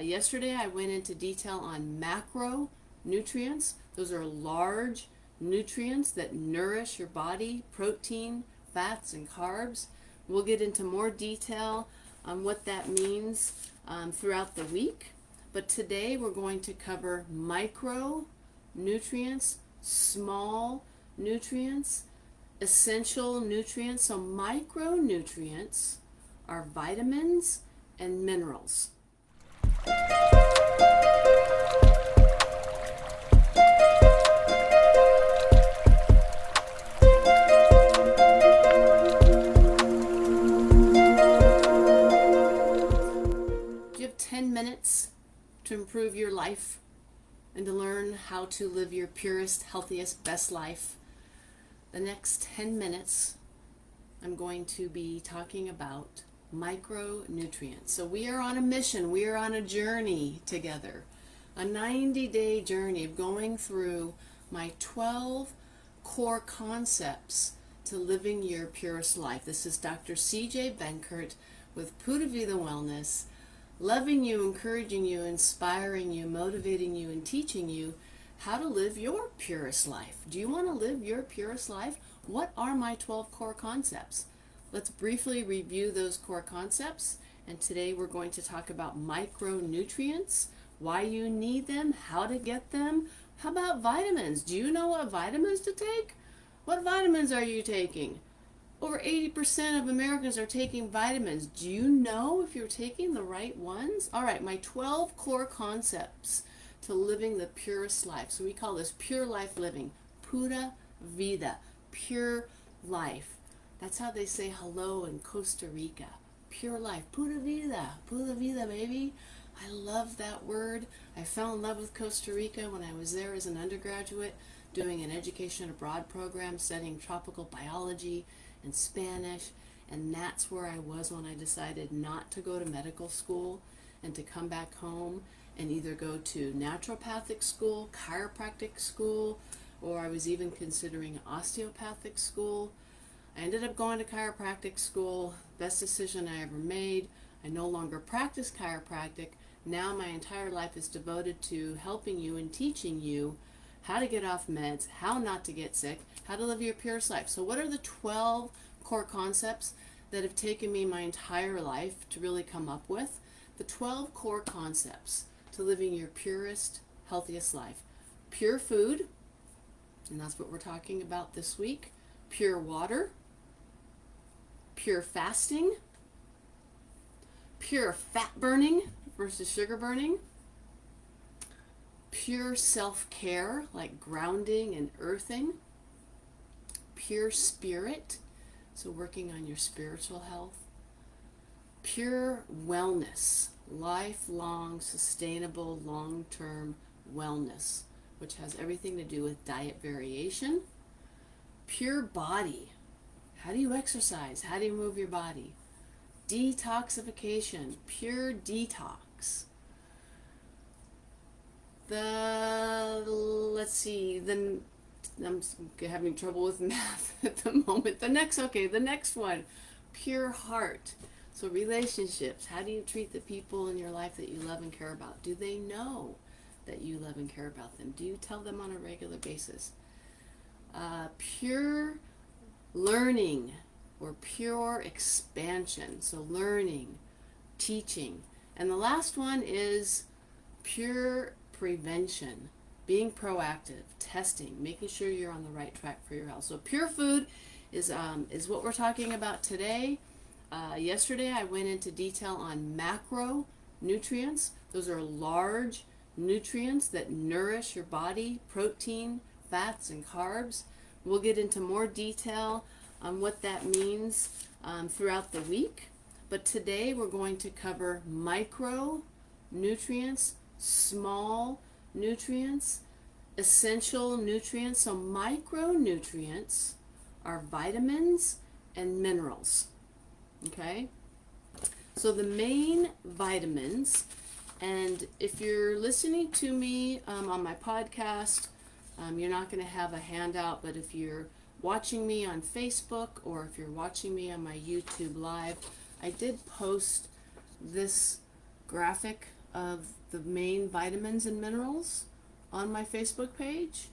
Yesterday I went into detail on macronutrients. Those are large nutrients that nourish your body, protein, fats, and carbs. We'll get into more detail on what that means throughout the week. But today we're going to cover micronutrients, small nutrients, essential nutrients. So micronutrients are vitamins and minerals. Do you have 10 minutes to improve your life and to learn how to live your purest, healthiest, best life? The next 10 minutes, I'm going to be talking about micronutrients. So we are on a mission, we are on a journey together, a 90-day journey of going through my 12 core concepts to living your purest life. This is Dr. C.J. Benkert with Pura Vida Wellness, loving you, encouraging you, inspiring you, motivating you, and teaching you how to live your purest life. Do you want to live your purest life? What are my 12 core concepts? Let's briefly review those core concepts, and today we're going to talk about micronutrients, why you need them, how to get them. How about vitamins? Do you know what vitamins to take? What vitamins are you taking? Over 80% of Americans are taking vitamins. Do you know if you're taking the right ones? All right, my 12 core concepts to living the purest life. So we call this pure life living, pura vida, pure life. That's how they say hello in Costa Rica. Pure life, pura vida, baby. I love that word. I fell in love with Costa Rica when I was there as an undergraduate, doing an education abroad program, studying tropical biology and Spanish, and that's where I was when I decided not to go to medical school and to come back home and either go to naturopathic school, chiropractic school, or I was even considering osteopathic school. I ended up going to chiropractic school, best decision I ever made. I no longer practice chiropractic. Now my entire life is devoted to helping you and teaching you how to get off meds, how not to get sick, how to live your purest life. So what are the 12 core concepts that have taken me my entire life to really come up with? The 12 core concepts to living your purest, healthiest life. Pure food, and that's what we're talking about this week. Pure water. Pure fasting, pure fat burning versus sugar burning, pure self-care like grounding and earthing, pure spirit, so working on your spiritual health, pure wellness, lifelong, sustainable, long-term wellness, which has everything to do with diet variation, pure body. How do you exercise? How do you move your body? Detoxification, pure detox. I'm having trouble with math at the moment. The next one, pure heart. So relationships, how do you treat the people in your life that you love and care about? Do they know that you love and care about them? Do you tell them on a regular basis? Pure learning or pure expansion. So learning, teaching. And the last one is pure prevention, being proactive, testing, making sure you're on the right track for your health. So pure food is what we're talking about today. Yesterday I went into detail on macronutrients. Those are large nutrients that nourish your body, protein, fats, and carbs. We'll get into more detail on what that means throughout the week. But today we're going to cover micronutrients, small nutrients, essential nutrients. So micronutrients are vitamins and minerals. Okay? So the main vitamins, and if you're listening to me on my podcast, you're not going to have a handout, but if you're watching me on Facebook or if you're watching me on my YouTube live, I did post this graphic of the main vitamins and minerals on my Facebook page.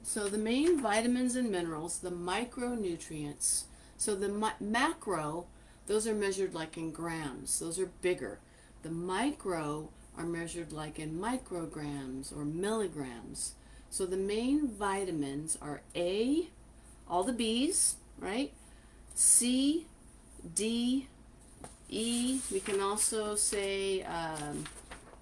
So the main vitamins and minerals, the micronutrients. So the macro, those are measured like in grams. Those are bigger. The micro are measured like in micrograms or milligrams. So the main vitamins are A, all the B's, right? C, D, E. We can also say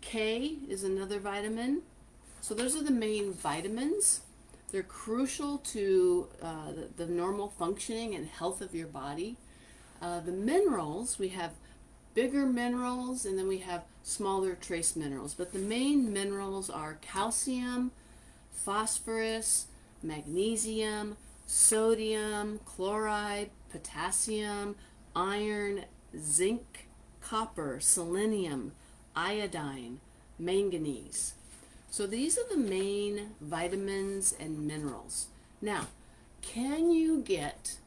K is another vitamin. So those are the main vitamins. They're crucial to the normal functioning and health of your body. The minerals, we have bigger minerals and then we have smaller trace minerals. But the main minerals are calcium, phosphorus, magnesium, sodium, chloride, potassium, iron, zinc, copper, selenium, iodine, manganese. So these are the main vitamins and minerals. Now, can you get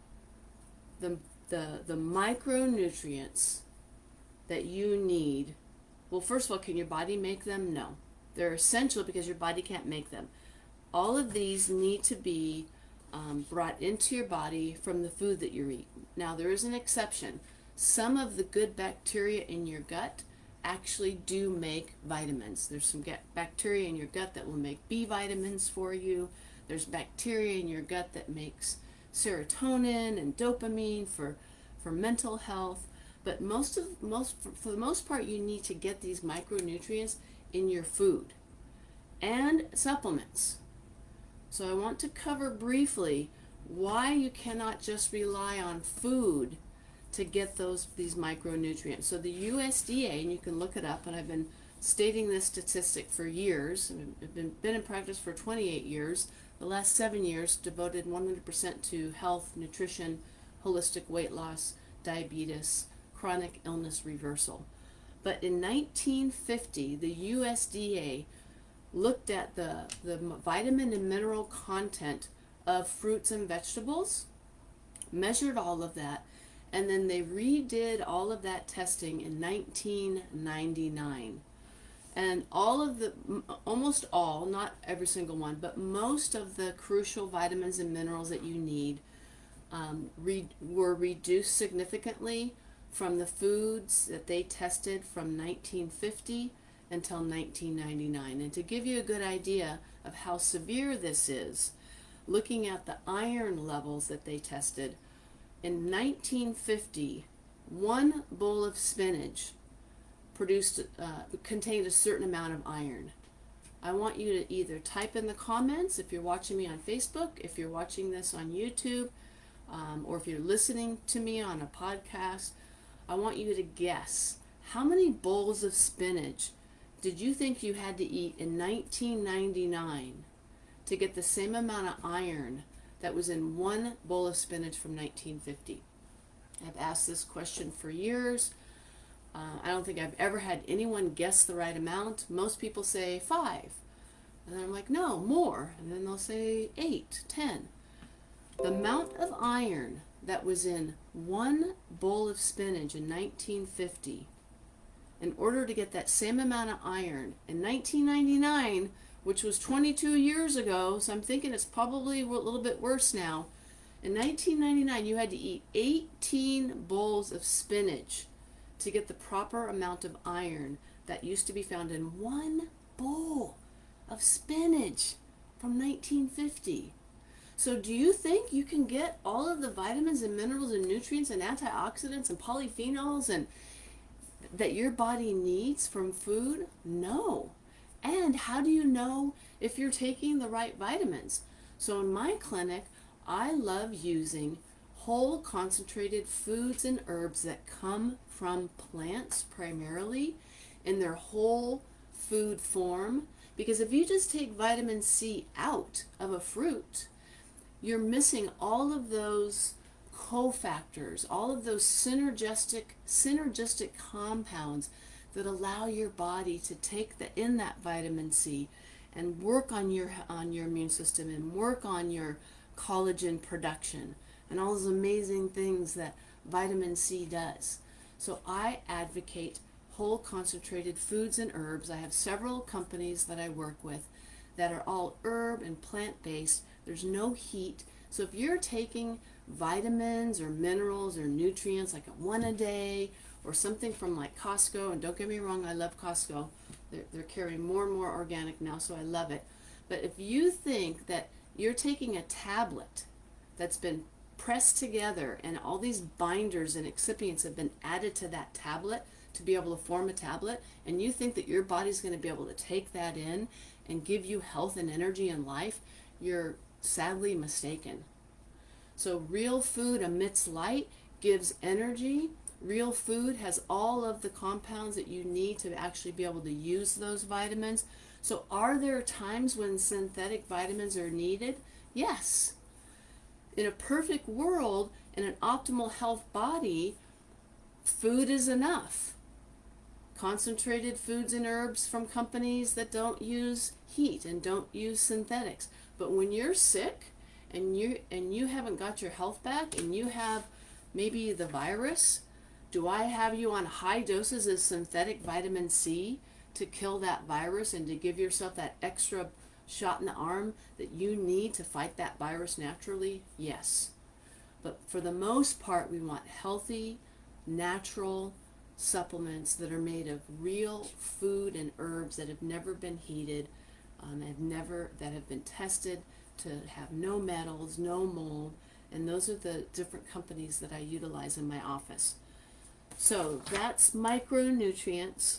the micronutrients that you need? Well, first of all, can your body make them? No. They're essential because your body can't make them. All of these need to be brought into your body from the food that you eat. Now, there is an exception. Some of the good bacteria in your gut actually do make vitamins. There's some bacteria in your gut that will make B vitamins for you. There's bacteria in your gut that makes serotonin and dopamine for mental health. But for the most part, you need to get these micronutrients in your food and supplements. So I want to cover briefly why you cannot just rely on food to get these micronutrients. So the USDA, and you can look it up, and I've been stating this statistic for years. I've been in practice for 28 years. The last 7 years devoted 100% to health, nutrition, holistic weight loss, diabetes, chronic illness reversal. But in 1950, the USDA looked at the vitamin and mineral content of fruits and vegetables, measured all of that, and then they redid all of that testing in 1999. And almost all, not every single one, but most of the crucial vitamins and minerals that you need were reduced significantly from the foods that they tested from 1950 until 1999. And to give you a good idea of how severe this is, looking at the iron levels that they tested, in 1950, one bowl of spinach contained a certain amount of iron. I want you to either type in the comments if you're watching me on Facebook, if you're watching this on YouTube, or if you're listening to me on a podcast. I want you to guess, how many bowls of spinach did you think you had to eat in 1999 to get the same amount of iron that was in one bowl of spinach from 1950? I've asked this question for years. I don't think I've ever had anyone guess the right amount. Most people say 5. And then I'm like, no, more. And then they'll say 8, 10. The amount of iron that was in one bowl of spinach in 1950, in order to get that same amount of iron in 1999, which was 22 years ago, so I'm thinking it's probably a little bit worse now. In 1999, you had to eat 18 bowls of spinach to get the proper amount of iron that used to be found in one bowl of spinach from 1950. So do you think you can get all of the vitamins and minerals and nutrients and antioxidants and polyphenols and that your body needs from food? No. And how do you know if you're taking the right vitamins? So in my clinic, I love using whole concentrated foods and herbs that come from plants primarily in their whole food form. Because if you just take vitamin C out of a fruit, you're missing all of those cofactors, all of those synergistic compounds that allow your body to take in that vitamin C and work on your immune system and work on your collagen production and all those amazing things that vitamin C does. So I advocate whole concentrated foods and herbs. I have several companies that I work with that are all herb and plant-based. There's no heat. So if you're taking vitamins or minerals or nutrients like a one a day or something from like Costco, and don't get me wrong, I love Costco. They're carrying more and more organic now, so I love it. But if you think that you're taking a tablet that's been pressed together and all these binders and excipients have been added to that tablet to be able to form a tablet, and you think that your body's going to be able to take that in and give you health and energy and life, you're sadly mistaken. So real food emits light, gives energy. Real food has all of the compounds that you need to actually be able to use those vitamins. So are there times when synthetic vitamins are needed? Yes. In a perfect world, in an optimal health body, food is enough. Concentrated foods and herbs from companies that don't use heat and don't use synthetics. But when you're sick and you haven't got your health back and you have maybe the virus, do I have you on high doses of synthetic vitamin C to kill that virus and to give yourself that extra shot in the arm that you need to fight that virus naturally? Yes. But for the most part, we want healthy, natural supplements that are made of real food and herbs that have never been heated, that have been tested to have no metals, no mold, and those are the different companies that I utilize in my office. So that's micronutrients.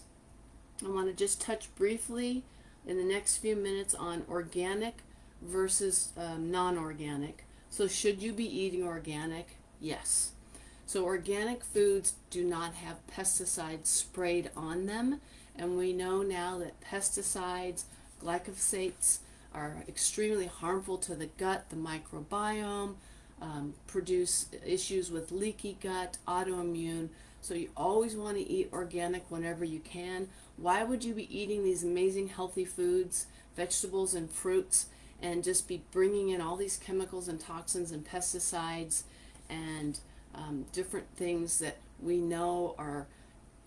I want to just touch briefly in the next few minutes on organic versus non-organic. So should you be eating organic? Yes. So organic foods do not have pesticides sprayed on them, and we know now that pesticides, glyphosates, are extremely harmful to the gut, the microbiome, produce issues with leaky gut, autoimmune. So you always want to eat organic whenever you can. Why would you be eating these amazing healthy foods, vegetables and fruits, and just be bringing in all these chemicals and toxins and pesticides and different things that we know are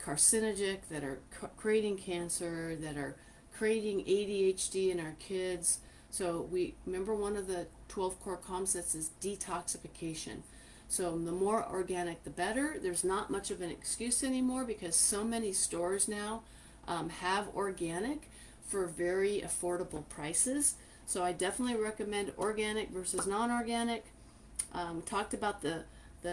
carcinogenic, that are creating cancer, that are creating ADHD in our kids? So we remember one of the 12 core concepts is detoxification. So the more organic, the better. There's not much of an excuse anymore because so many stores now have organic for very affordable prices. So I definitely recommend organic versus non-organic. Talked about the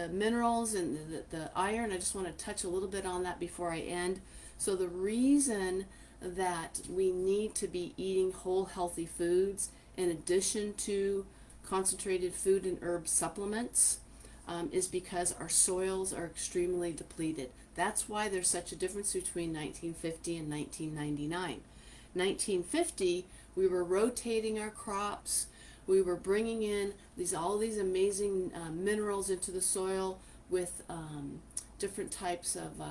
minerals and the iron. I just want to touch a little bit on that before I end. So the reason that we need to be eating whole healthy foods in addition to concentrated food and herb supplements is because our soils are extremely depleted. That's why there's such a difference between 1950 and 1999. 1950, we were rotating our crops. We were bringing in all these amazing minerals into the soil with different types of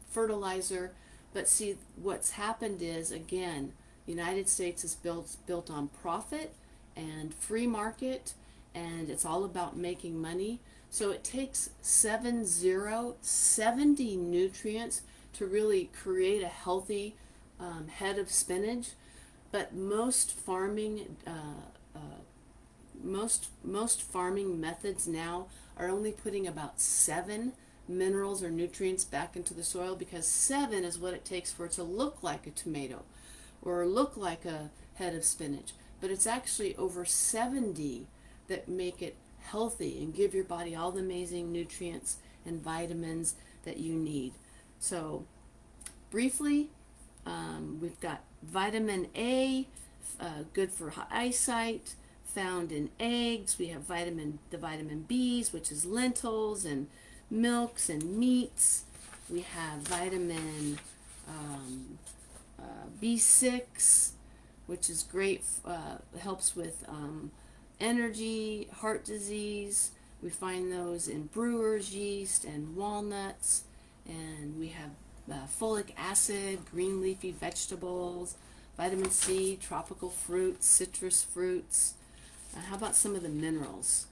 fertilizer. But see, what's happened is, again, the United States is built on profit and free market, and it's all about making money. So it takes 70 nutrients to really create a healthy head of spinach. But most farming methods now are only putting about 7 minerals or nutrients back into the soil, because 7 is what it takes for it to look like a tomato or look like a head of spinach. But it's actually over 70 that make it healthy and give your body all the amazing nutrients and vitamins that you need. So briefly, we've got vitamin A, good for eyesight, found in eggs. We have the vitamin B's, which is lentils and milks and meats. We have vitamin B6, which is great, helps with energy, heart disease. We find those in brewer's yeast and walnuts. And we have folic acid, green leafy vegetables, vitamin C, tropical fruits, citrus fruits. How about some of the minerals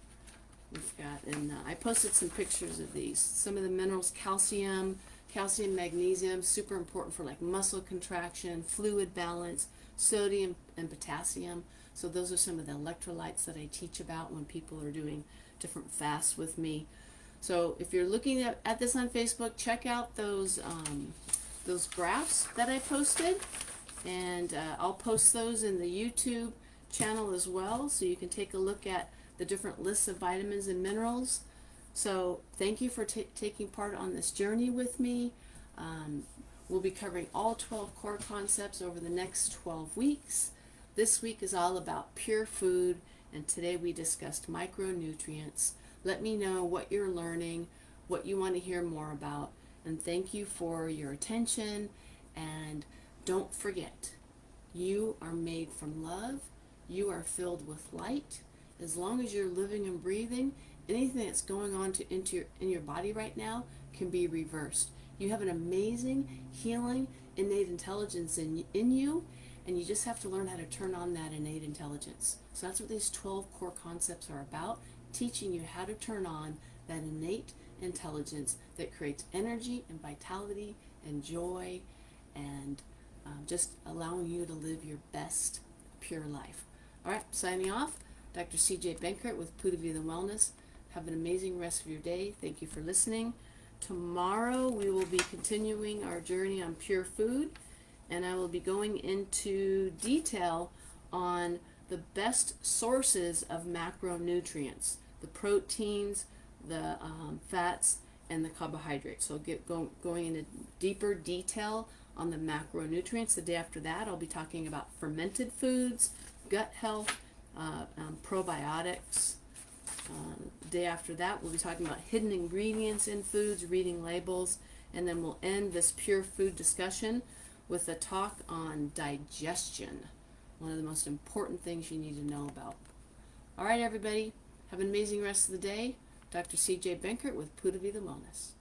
we've got? And I posted some pictures of these. Some of the minerals: calcium, Calcium, magnesium, super important for like muscle contraction, fluid balance, sodium and potassium. So those are some of the electrolytes that I teach about when people are doing different fasts with me. So if you're looking at this on Facebook, check out those graphs that I posted, and I'll post those in the YouTube channel as well, so you can take a look at the different lists of vitamins and minerals. So thank you for taking part on this journey with me. We'll be covering all 12 core concepts over the next 12 weeks. This week is all about pure food, and today we discussed micronutrients. Let me know what you're learning, what you want to hear more about, and thank you for your attention. And don't forget, you are made from love. You are filled with light. As long as you're living and breathing, anything that's going on in your body right now can be reversed. You have an amazing, healing, innate intelligence in you, and you just have to learn how to turn on that innate intelligence. So that's what these 12 core concepts are about, teaching you how to turn on that innate intelligence that creates energy and vitality and joy, and just allowing you to live your best, pure life. All right, signing off, Dr. C.J. Benkert with Puda Vida Wellness. Have an amazing rest of your day. Thank you for listening. Tomorrow we will be continuing our journey on pure food, and I will be going into detail on the best sources of macronutrients, the proteins, the fats, and the carbohydrates. So I'll going into deeper detail on the macronutrients. The day after that, I'll be talking about fermented foods, gut health, probiotics. The day after that, we'll be talking about hidden ingredients in foods, reading labels, and then we'll end this pure food discussion with a talk on digestion, one of the most important things you need to know about. All right, everybody, have an amazing rest of the day. Dr. C.J. Benkert with Puda Vida Wellness.